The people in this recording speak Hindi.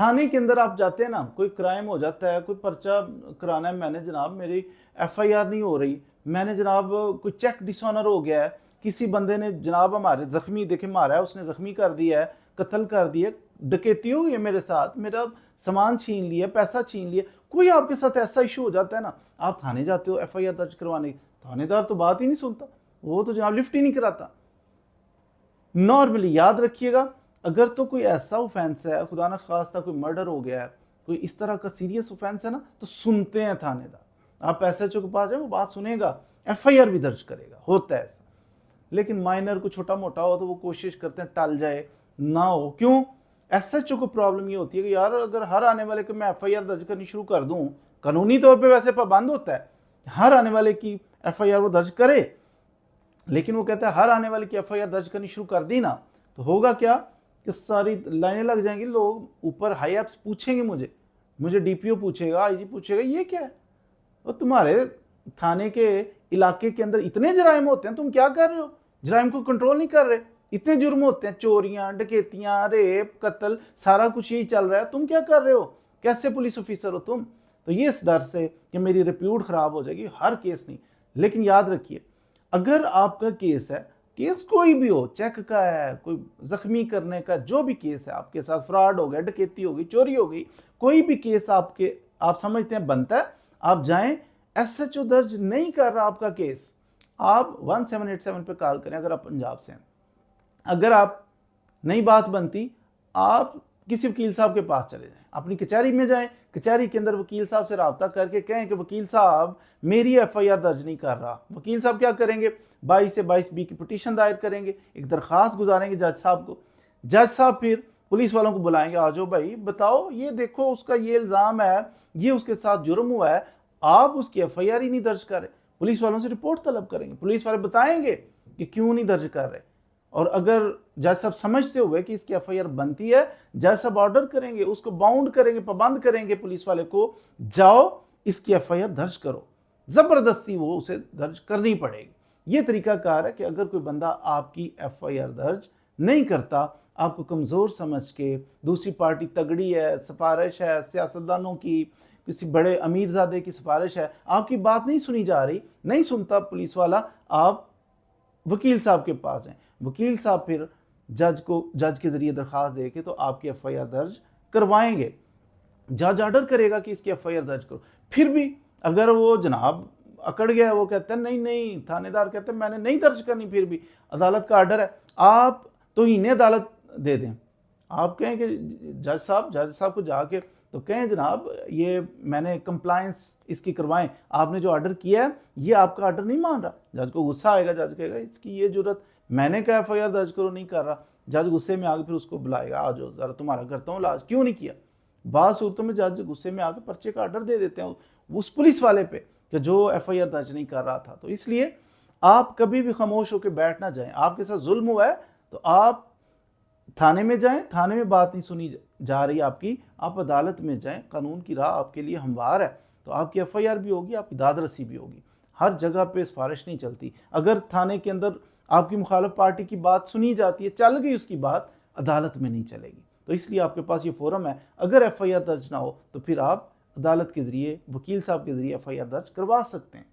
थाने के अंदर आप जाते हैं ना, कोई क्राइम हो जाता है, कोई पर्चा कराना है, मैंने जनाब मेरी एफआईआर नहीं हो रही, मैंने जनाब कोई चेक डिसऑनर हो गया है, किसी बंदे ने जनाब हमारे जख्मी देखे मारा है, उसने जख्मी कर दिया है, कत्ल कर दिया, डकैती हुई है मेरे साथ, मेरा सामान छीन लिया, पैसा छीन लिया, कोई आपके साथ ऐसा इशू हो जाता है ना, आप थाने जाते हो एफआईआर दर्ज करवाने, थानेदार तो बात ही नहीं सुनता, वो तो जनाब लिफ्ट ही नहीं कराता। नॉर्मली याद रखिएगा, अगर तो कोई ऐसा ऑफेंस है, खुदा न खास्ता कोई मर्डर हो गया है, कोई इस तरह का सीरियस ऑफेंस है ना, तो सुनते हैं थानेदार। आप एसएचओ के पास जाए, वो बात सुनेगा, एफआईआर भी दर्ज करेगा, होता है ऐसा। लेकिन माइनर को छोटा मोटा हो तो वो कोशिश करते हैं टल जाए ना हो। क्यों? एसएचओ को प्रॉब्लम ये होती है कि यार अगर हर आने वाले को मैं एफआईआर दर्ज करनी शुरू कर दूं, कानूनी तौर पे वैसे पाबंद होता है हर आने वाले की एफआईआर वो दर्ज करे, लेकिन वो कहता है हर आने वाले की एफआईआर दर्ज करनी शुरू कर दी ना, तो होगा क्या कि सारी लाइनें लग जाएंगी, लोग ऊपर हाई एप्स पूछेंगे, मुझे डीपीओ पूछेगा, आईजी पूछेगा, ये क्या है, और तुम्हारे थाने के इलाके के अंदर इतने जराइम होते हैं, तुम क्या कर रहे हो, जराइम को कंट्रोल नहीं कर रहे, इतने जुर्म होते हैं, चोरियां, डकैतियां, रेप, कत्ल, सारा कुछ यही चल रहा है, तुम क्या कर रहे हो, कैसे पुलिस ऑफिसर हो तुम। तो ये इस डर से कि मेरी रिप्यूट खराब हो जाएगी, हर केस नहीं। लेकिन याद रखिए, अगर आपका केस है, केस कोई भी हो, चेक का है, कोई जख्मी करने का, जो भी केस है, आपके साथ फ्रॉड हो गया, डकैती हो गई, चोरी हो गई, कोई भी केस आप समझते हैं बनता है, आप जाएं। एसएचओ दर्ज नहीं कर रहा आपका केस, आप 1787 पे कॉल करें अगर आप पंजाब से हैं। अगर आप नहीं बात बनती, आप किसी वकील साहब के पास चले जाएं, अपनी कचहरी में जाएं, कचहरी के अंदर वकील साहब से रब्ता करके कहें कि वकील साहब मेरी एफआईआर दर्ज नहीं कर रहा। वकील साहब क्या करेंगे, 22 से 22B की पिटीशन दायर करेंगे, एक दरखास्त गुजारेंगे जज साहब को। जज साहब फिर पुलिस वालों को बुलाएंगे, आ जाओ भाई बताओ, ये देखो उसका ये इल्ज़ाम है, ये उसके साथ जुर्म हुआ है, आप उसकी एफआईआर ही नहीं दर्ज कर रहे। पुलिस वालों से रिपोर्ट तलब करेंगे, पुलिस वाले बताएंगे कि क्यों नहीं दर्ज कर रहे, और अगर जज साहब समझते हुए कि इसकी एफआईआर बनती है, जज साहब ऑर्डर करेंगे, उसको बाउंड करेंगे, पाबंद करेंगे पुलिस वाले को, जाओ इसकी एफआईआर दर्ज करो, जबरदस्ती वो उसे दर्ज करनी पड़ेगी। ये तरीकाकार है कि अगर कोई बंदा आपकी एफआईआर दर्ज नहीं करता, आपको कमजोर समझ के, दूसरी पार्टी तगड़ी है, सिफारिश है सियासतदानों की, किसी बड़े अमीरजादे की सिफारिश है, आपकी बात नहीं सुनी जा रही, नहीं सुनता पुलिस वाला, आप वकील साहब के पास हैं, वकील साहब फिर जज के जरिए दरखास्त दे के तो आपकी एफआईआर दर्ज करवाएंगे। जज ऑर्डर करेगा कि इसकी एफआईआर दर्ज करो। फिर भी अगर वो जनाब अकड़ गया, वो कहते हैं नहीं नहीं, थानेदार कहते हैं मैंने नहीं दर्ज करनी, फिर भी अदालत का ऑर्डर है, आप तो इन्हें अदालत दे दें। आप कहें कि जज साहब को जाके तो कहें जनाब ये मैंने कंप्लायंस इसकी करवाएं, आपने जो ऑर्डर किया है ये आपका ऑर्डर नहीं मान रहा। जज को गुस्सा आएगा, जज कहेगा इसकी ये जरूरत, मैंने कहा एफआईआर दर्ज करो, नहीं कर रहा। जज गुस्से में आके फिर उसको बुलाएगा, आ जाओ जरा तुम्हारा करता हूँ इलाज, क्यों नहीं किया। बाद सूरतों में जज गुस्से में आके पर्चे का ऑर्डर दे देते हैं उस पुलिस वाले पे कि जो एफआईआर दर्ज नहीं कर रहा था। तो इसलिए आप कभी भी खामोश होकर बैठ ना जाएं। आपके साथ जुल्म हुआ है तो आप थाने में जाएं, थाने में बात नहीं सुनी जा रही आपकी, आप अदालत में जाएं, कानून की राह आपके लिए हमवार है, तो आपकी एफआईआर भी होगी, आपकी दादरसी भी होगी। हर जगह पे सिफारिश नहीं चलती। अगर थाने के अंदर आपकी मुखालिफ पार्टी की बात सुनी जाती है, चल गई उसकी बात, अदालत में नहीं चलेगी। तो इसलिए आपके पास ये फोरम है, अगर एफआईआर दर्ज ना हो तो फिर आप अदालत के जरिए, वकील साहब के जरिए एफआईआर दर्ज करवा सकते हैं।